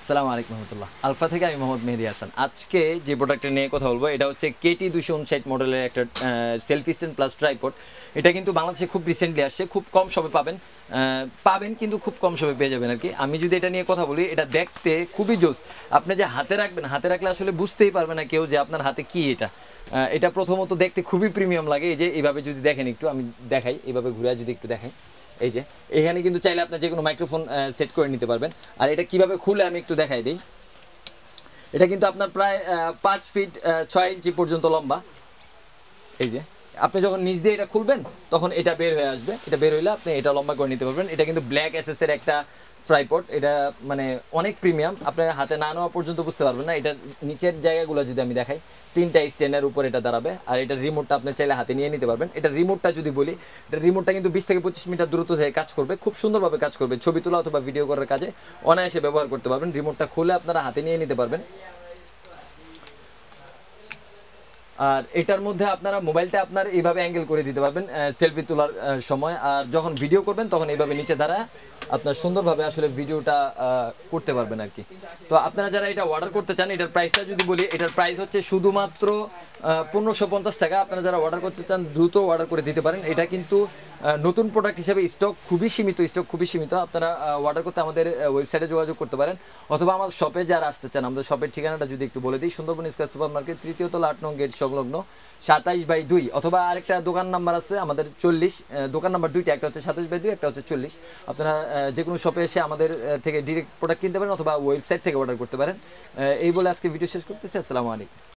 আসসালামু আলাইকুম রহমতুল্লাহ। আলফা থেকে আমি মোহাম্মদ মেহেদি হাসান। আজকে যে প্রোডাক্টটা নিয়ে কথা বলবো এটা হচ্ছে কেটি 259 মডেলের একটা সেলফি স্ট্যান্ড প্লাস ট্রাইপড। এটা কিন্তু বাংলাদেশে খুব রিসেন্টলি আসছে, খুব কম সময়ে পাবেন কিন্তু খুব কম সময়ে পেয়ে যাবেন আর কি। আমি যদি এটা নিয়ে কথা বলি, এটা দেখতে খুবই জোস। আপনি যে হাতে রাখবেন, হাতে রাখলে আসলে বুঝতেই পারবে না কেউ যে আপনার হাতে কি এটা। এটা প্রথমত দেখতে খুবই প্রিমিয়াম লাগে। এই যে এইভাবে যদি দেখেন, একটু আমি দেখাই, এইভাবে ঘুরে যদি একটু দেখাই, এই যে এখানে কিন্তু চাইলে আপনার যে কোনো মাইক্রোফোন সেট করে নিতে পারবেন। আর এটা কিভাবে খুলে আমি একটু দেখাই দিই। এটা কিন্তু আপনার প্রায় 5 ফিট 6 ইঞ্চি পর্যন্ত লম্বা। এই যে আপনি যখন নিচ দিয়ে এটা খুলবেন তখন এটা বের হয়ে আসবে। এটা বের হইলে আপনি এটা লম্বা করে নিতে পারবেন। এটা কিন্তু ব্ল্যাক এসএস এর একটা ট্রাইপড। এটা মানে অনেক প্রিমিয়াম, আপনার হাতে না নেওয়া পর্যন্ত বুঝতে পারবেন না। এটার নিচের জায়গাগুলো যদি আমি দেখাই, 3টা স্ট্যান্ডের উপর এটা দাঁড়াবে। আর এটার রিমোটটা আপনি চাইলে হাতে নিয়ে নিতে পারবেন। এটার রিমোটটা যদি বলি, এটা রিমোটটা কিন্তু 20 থেকে 25 মিটার দূরত্ব থেকে কাজ করবে, খুব সুন্দরভাবে কাজ করবে। ছবি তোলা অথবা ভিডিও করার কাজে অনায়াসে ব্যবহার করতে পারবেন। রিমোটটা খুলে আপনারা হাতে নিয়ে নিতে পারবেন। আর এটার মধ্যে আপনারা মোবাইলটা আপনার এইভাবে অ্যাঙ্গেল করে দিতে পারবেন সেলফি তোলার সময়। আর যখন ভিডিও করবেন তখন এইভাবে নিচে দাঁড়ায় আপনার সুন্দরভাবে আসলে ভিডিওটা করতে পারবেন আর কি। তো আপনারা যারা এটা অর্ডার করতে চান, এটার প্রাইসটা যদি বলি, এটার প্রাইস হচ্ছে শুধুমাত্র 1550 টাকা। আপনারা যারা অর্ডার করতে চান দ্রুত অর্ডার করে দিতে পারেন। এটা কিন্তু নতুন প্রোডাক্ট হিসেবে স্টক খুবই সীমিত। আপনারা অর্ডার করতে আমাদের ওয়েবসাইটে যোগাযোগ করতে পারেন, অথবা আমার শপে যারা আসতে চান, আমাদের শপের ঠিকানাটা যদি একটু বলে দিই। সুন্দরবন স্কয়ার সুপার মার্কেট, 3য় তলা 8 নং গেট সংলগ্ন, 27/2। অথবা আরেকটা দোকান নাম্বার আছে আমাদের 40, দোকান নাম্বার 2টা, একটা হচ্ছে 27/2, একটা হচ্ছে 40। আপনারা যে কোনো শপে এসে আমাদের থেকে ডিরেক্ট প্রোডাক্ট কিনতে পারেন অথবা ওয়েবসাইট থেকে অর্ডার করতে পারেন। এই বলে আজকে ভিডিও শেষ করতেছি। আসসালামু আলাইকুম।